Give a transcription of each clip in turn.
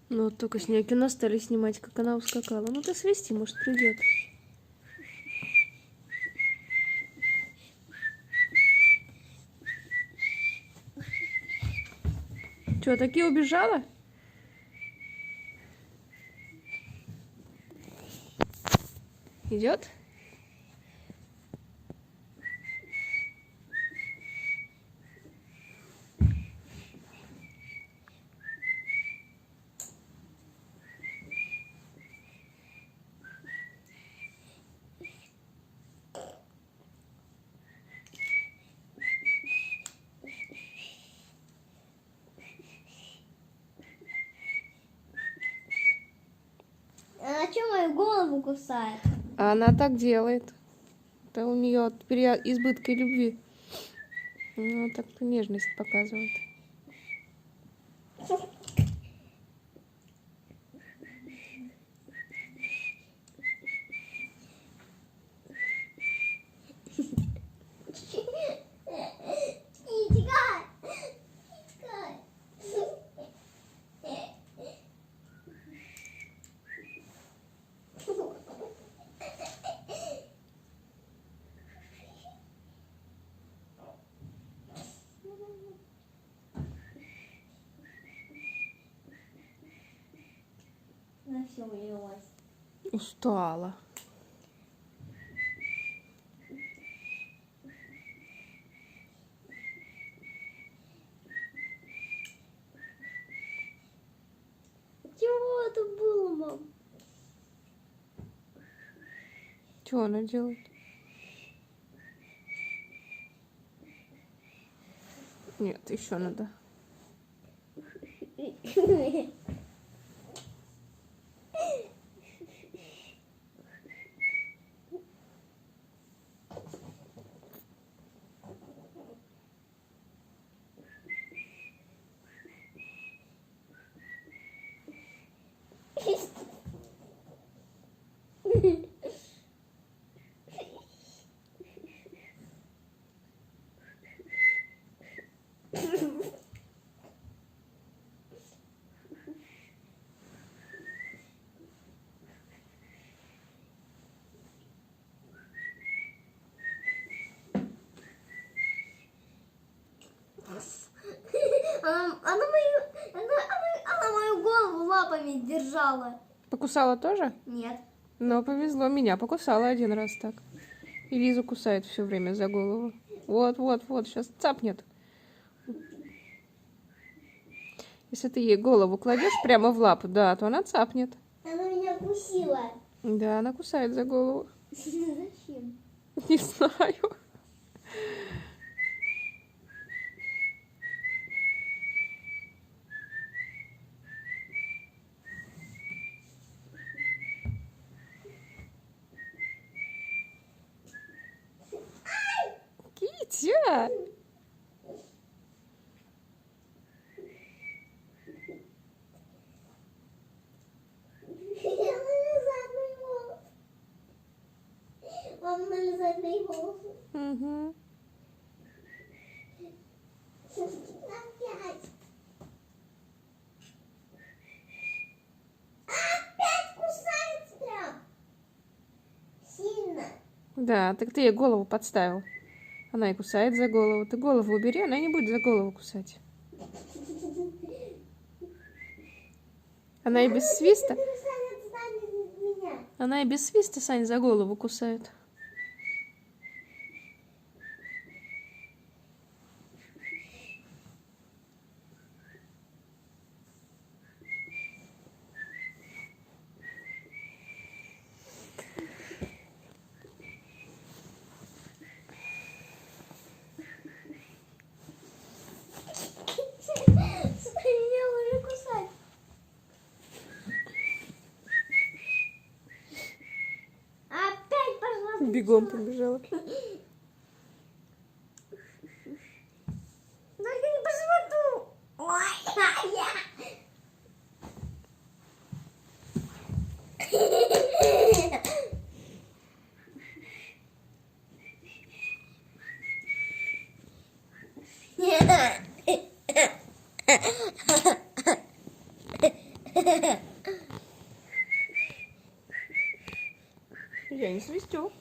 Ну вот только с нее кино стали снимать, как она ускакала. Ну ты свисти, может придет. Че, таки убежала? Идет? Она что, мою голову кусает? А она так делает. Это у нее от избытка любви. Ну, так нежность показывает. Тикай! Тикай! На все улилась. Устала. Чего это было, мам? Что она делает? Нет, еще надо. Она мою голову лапами держала. Покусала тоже? Нет. Но повезло, меня покусала один раз так. И Лизу кусает все время за голову. Вот, вот, вот, сейчас цапнет. Если ты ей голову кладешь прямо в лапу, да, то она цапнет. Она меня кусила. Да, она кусает за голову. Зачем? Не знаю. Китя! Мама налезает мои волосы. Угу. Опять. Опять кусается прям. Сильно. Да, так ты ей голову подставил. Она и кусает за голову. Ты голову убери, она не будет за голову кусать. Она и без свиста. Она и без свиста, Сань, за голову кусает. Меня уже кусать. Опять пошла. Бегом побежала. Только не по животу. Ой, я. костюм.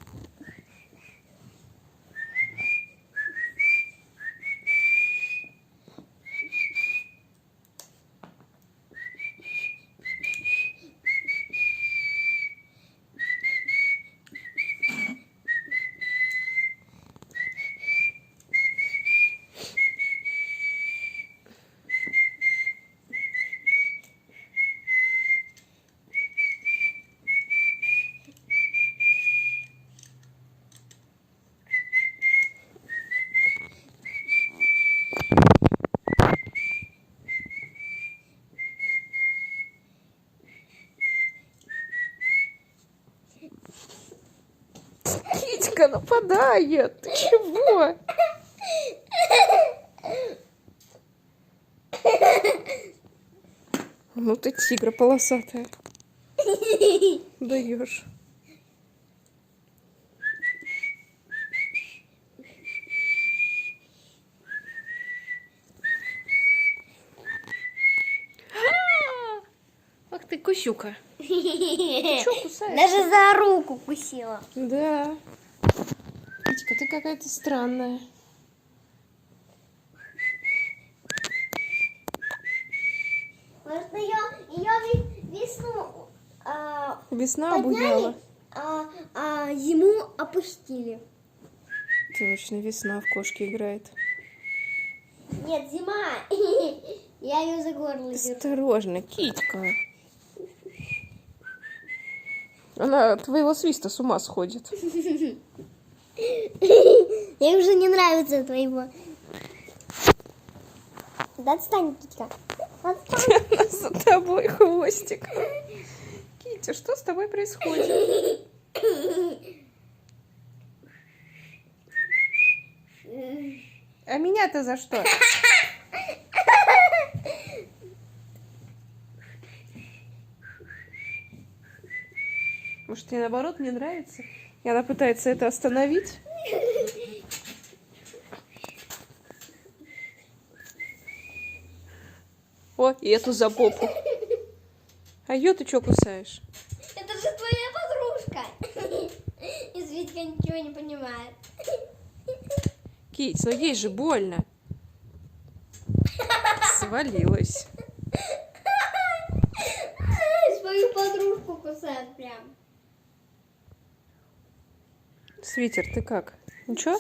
Китька нападает. Ты чего? Ну ты тигра полосатая. Даешь. Ах ты, кусюка. Ты чё кусаешь? Даже за руку кусила. Да. Китька, ты какая-то странная. Может, ее весну Весна подняли, обуяла. а зиму опустили. Точно, весна в кошки играет. Нет, зима. Я ее за горло держу. Осторожно, Китька. Она от твоего свиста с ума сходит. Ей уже не нравится твоего. Да отстань, Китька. Отстань. За тобой хвостик. Китя, что с тобой происходит? А меня-то за что? Может, тебе наоборот не нравится? И она пытается это остановить. О, и эту за попу. А ее ты что кусаешь? Это же твоя подружка. И Светка ничего не понимает. Кить, ну ей же больно. Свалилась. Свою подружку кусает прям. Свитер, ты как? Ничего?